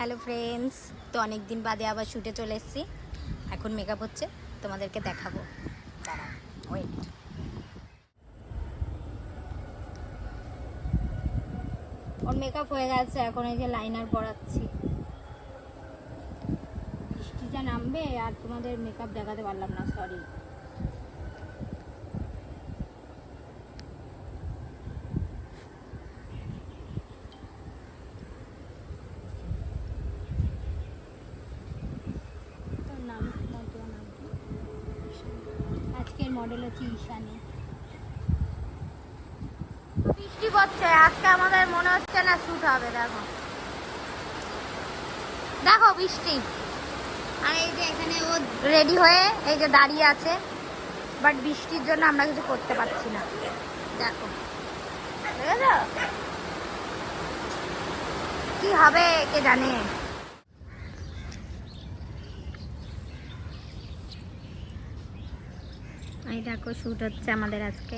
Hello friends, তো অনেক দিন বাদে আবার শুটে চলে এসেছি। এখন মেকআপ হচ্ছে, তোমাদেরকে দেখাবো। দাঁড়াও, ওয়েট। ওর মেকআপ হয়ে গেছে, এখন এই যে লাইনার পরাচ্ছি। বৃষ্টিটা নামবে আর তোমাদের মেকআপ দেখাতে পারলাম না, সরি। আজকের মডেল হচ্ছে ঈশানী। বৃষ্টি পড়ছে আজকে, আমাদের মনে হচ্ছে না শুট হবে। দেখো দেখো বৃষ্টি, আর এই যে এখানে ও রেডি হয়ে এই যে দাঁড়িয়ে আছে, বাট বৃষ্টির জন্য আমরা কিছু করতে পারছি না। দেখো কি হবে কে জানে। এই দেখো শুট হচ্ছে আমাদের আজকে,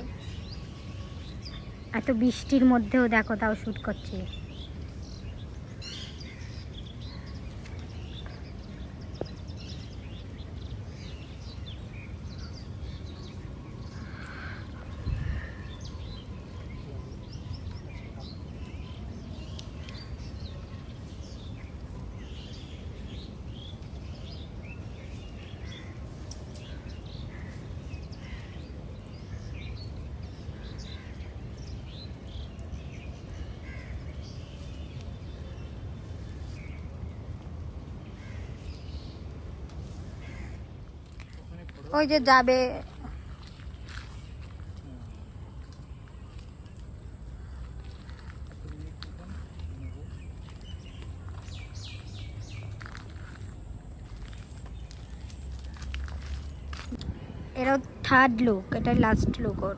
এত বৃষ্টির মধ্যেও দেখো তাও শুট করছি। ওই যে যাবে, এরা থার্ড লুক, এটা লাস্ট লুক ওর।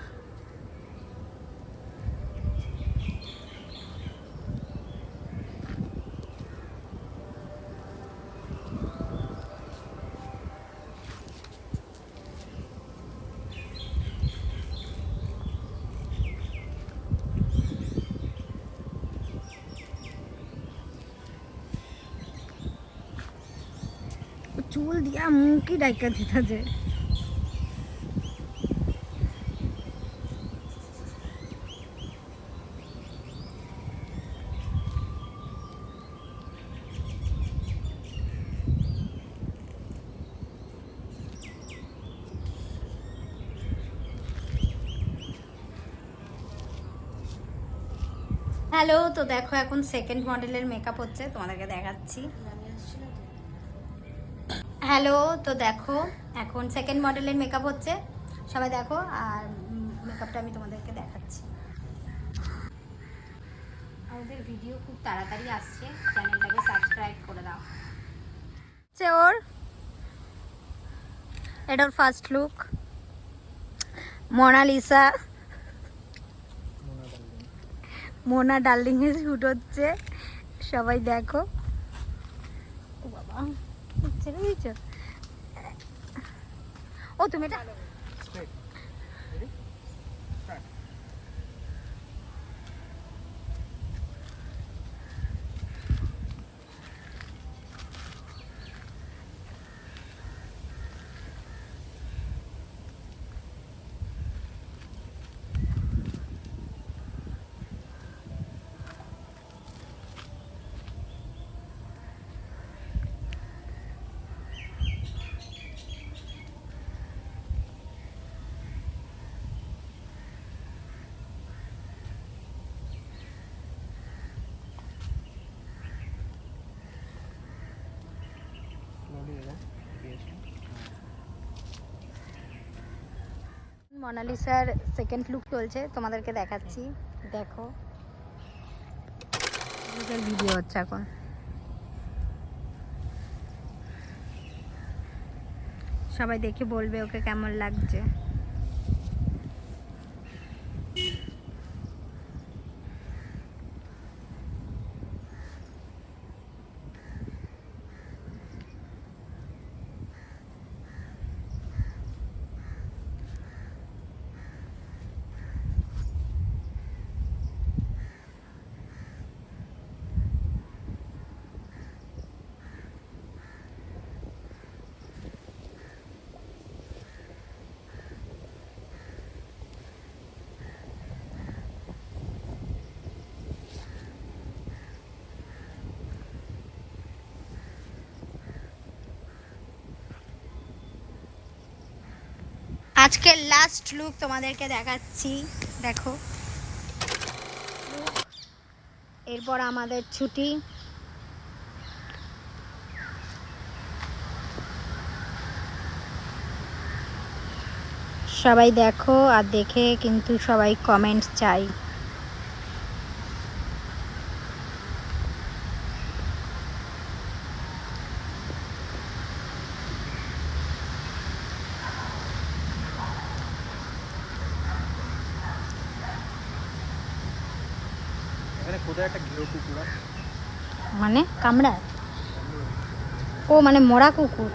চুল দিয়া মুখই ডাইকা দিতে যে। হ্যালো, তো দেখো এখন সেকেন্ড মডেলের মেকআপ হচ্ছে, তোমাদেরকে দেখাচ্ছি। হ্যালো, তো দেখো এখন সেকেন্ড মডেলের মেকআপ হচ্ছে, সবাই দেখো। আর মেকআপটা আমি তোমাদেরকে দেখাচ্ছি। আমাদের ভিডিও খুব তাড়াতাড়ি আসছে, চ্যানেলটাকে সাবস্ক্রাইব করে দাও। ওর এটা ওর first look, Monalisa, Mona darling এর শুট হচ্ছে, সবাই দেখো। ও বাবা, ছেড়ে দিয়েছ? ও তুমি এটা মোনালিসার সেকেন্ড লুক চলছে, তোমাদেরকে দেখাচ্ছি। দেখো ভিডিও হচ্ছে এখন। সবাই দেখে বলবে ওকে কেমন লাগছে। আজকের লাস্ট লুক তোমাদেরকে দেখাচ্ছি, দেখো। এরপর আমাদের ছুটি। সবাই দেখো আর দেখে কিন্তু সবাই কমেন্ট চাই। মানে কামড়া? ও মানে মরা কুকুর।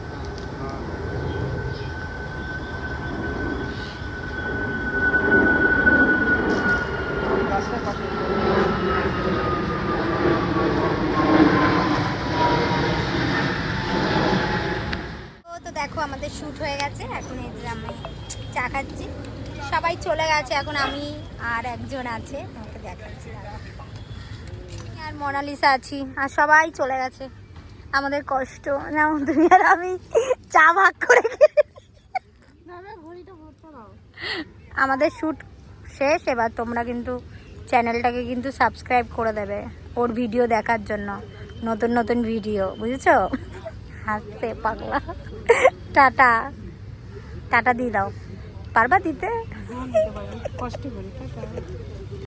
তো দেখো আমাদের শ্যুট হয়ে গেছে, এখন এই যে আমি চা খাচ্ছি। সবাই চলে গেছে, এখন আমি আর একজন আছে, তোমাকে দেখাচ্ছি। আর মোনালিসা আছি, আর সবাই চলে গেছে। আমাদের কষ্ট না, তুমি আর আমি চা ভাগ করে আমাদের শ্যুট শেষ। এবার তোমরা কিন্তু চ্যানেলটাকে কিন্তু সাবস্ক্রাইব করে দেবে ওর ভিডিও দেখার জন্য, নতুন নতুন ভিডিও, বুঝেছো? হাসছে পাগলা। টাটা, টাটা দিয়ে দাও। পারবা দিতে? কষ্ট করি। টাটা।